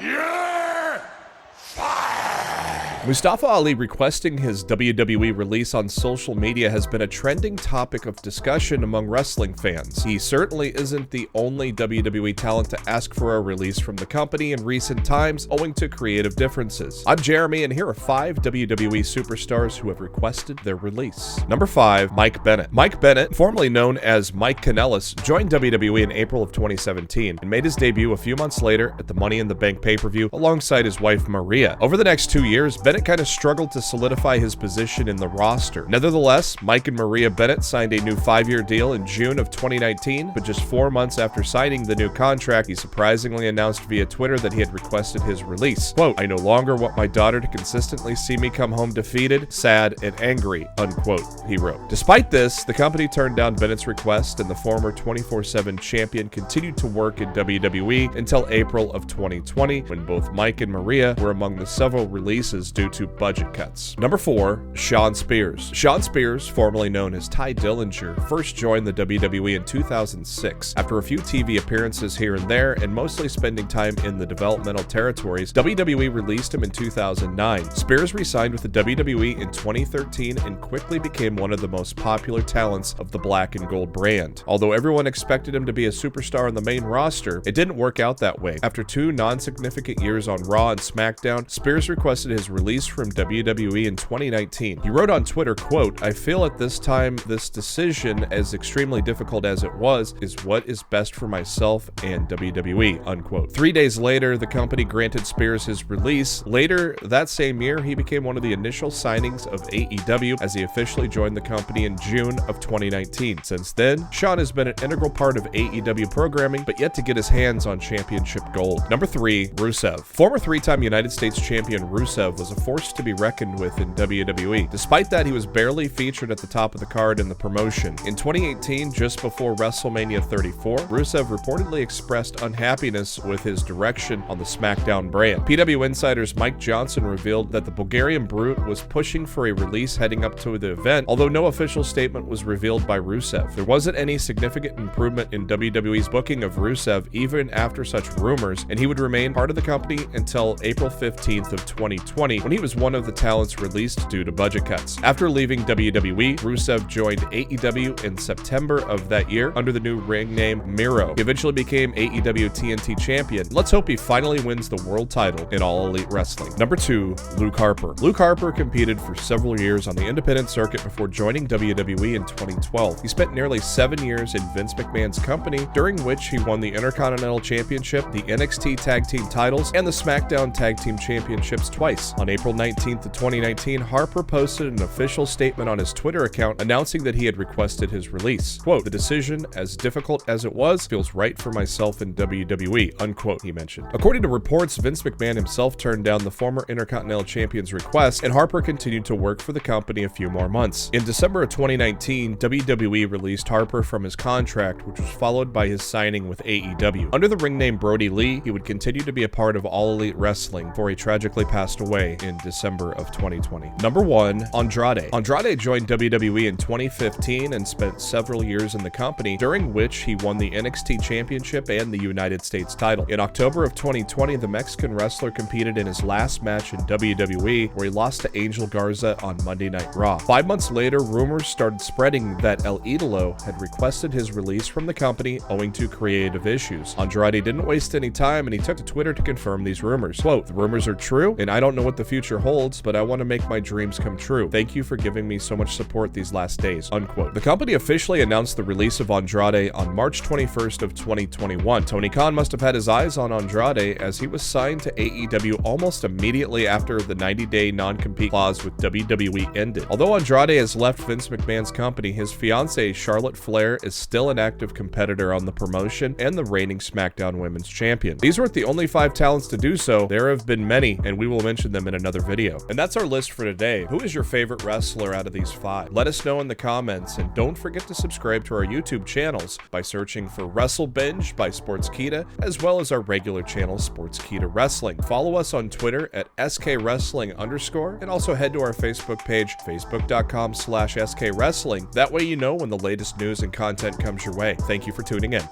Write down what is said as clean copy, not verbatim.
You're fired! Mustafa Ali requesting his WWE release on social media has been a trending topic of discussion among wrestling fans. He certainly isn't the only WWE talent to ask for a release from the company in recent times, owing to creative differences. I'm Jeremy, and here are 5 WWE superstars who have requested their release. Number 5, Mike Bennett. Mike Bennett, formerly known as Mike Kanellis, joined WWE in April of 2017 and made his debut a few months later at the Money in the Bank pay-per-view alongside his wife Maria. Over the next 2 years, Bennett kind of struggled to solidify his position in the roster. Nevertheless, Mike and Maria Bennett signed a new 5-year deal in June of 2019, but just 4 months after signing the new contract, he surprisingly announced via Twitter that he had requested his release. Quote, "I no longer want my daughter to consistently see me come home defeated, sad, and angry," unquote, he wrote. Despite this, the company turned down Bennett's request, and the former 24/7 champion continued to work in WWE until April of 2020, when both Mike and Maria were among the several releases due to budget cuts. Number 4, Shawn Spears. Shawn Spears, formerly known as Ty Dillinger, first joined the WWE in 2006. After a few TV appearances here and there, and mostly spending time in the developmental territories, WWE released him in 2009. Spears re-signed with the WWE in 2013 and quickly became one of the most popular talents of the black and gold brand. Although everyone expected him to be a superstar on the main roster, it didn't work out that way. After 2 non-significant years on Raw and SmackDown, Spears requested his release from WWE in 2019. He wrote on Twitter, quote, "I feel at this time this decision, as extremely difficult as it was, is what is best for myself and WWE," unquote. 3 days later, the company granted Spears his release. Later that same year, he became one of the initial signings of AEW as he officially joined the company in June of 2019. Since then, Shawn has been an integral part of AEW programming, but yet to get his hands on championship gold. Number 3, Rusev. Former 3-time United States champion Rusev was a force to be reckoned with in WWE. Despite that, he was barely featured at the top of the card in the promotion. In 2018, just before WrestleMania 34, Rusev reportedly expressed unhappiness with his direction on the SmackDown brand. PW Insider's Mike Johnson revealed that the Bulgarian Brute was pushing for a release heading up to the event, although no official statement was revealed by Rusev. There wasn't any significant improvement in WWE's booking of Rusev even after such rumors, and he would remain part of the company until April 15th of 2020, when he was one of the talents released due to budget cuts. After leaving WWE, Rusev joined AEW in September of that year under the new ring name Miro. He eventually became AEW TNT champion. Let's hope he finally wins the world title in All Elite Wrestling. Number 2, Luke Harper. Luke Harper competed for several years on the independent circuit before joining WWE in 2012. He spent nearly 7 years in Vince McMahon's company, during which he won the Intercontinental Championship, the NXT Tag Team titles, and the SmackDown Tag Team Championships twice. On April 19th of 2019, Harper posted an official statement on his Twitter account announcing that he had requested his release. Quote, "The decision, as difficult as it was, feels right for myself in WWE," unquote, he mentioned. According to reports, Vince McMahon himself turned down the former Intercontinental Champion's request, and Harper continued to work for the company a few more months. In December of 2019, WWE released Harper from his contract, which was followed by his signing with AEW. Under the ring name Brody Lee, he would continue to be a part of All Elite Wrestling before he tragically passed away in December of 2020. Number 1, Andrade. Andrade joined WWE in 2015 and spent several years in the company, during which he won the NXT Championship and the United States title. In October of 2020, the Mexican wrestler competed in his last match in WWE, where he lost to Angel Garza on Monday Night Raw. 5 months later, rumors started spreading that El Idolo had requested his release from the company owing to creative issues. Andrade didn't waste any time, and he took to Twitter to confirm these rumors. Quote, "The rumors are true, and I don't know what the future holds, but I want to make my dreams come true. Thank you for giving me so much support these last days," unquote. The company officially announced the release of Andrade on March 21st of 2021. Tony Khan must have had his eyes on Andrade, as he was signed to AEW almost immediately after the 90-day non-compete clause with WWE ended. Although Andrade has left Vince McMahon's company, his fiancée Charlotte Flair is still an active competitor on the promotion and the reigning SmackDown Women's Champion. These weren't the only 5 talents to do so. There have been many, and we will mention them in another video. And that's our list for today. Who is your favorite wrestler out of these 5? Let us know in the comments, and don't forget to subscribe to our YouTube channels by searching for Wrestle Binge by Sportskeeda, as well as our regular channel Sportskeeda Wrestling. Follow us on Twitter at SKWrestling_, and also head to our Facebook page, facebook.com/SKWrestling. That way you know when the latest news and content comes your way. Thank you for tuning in.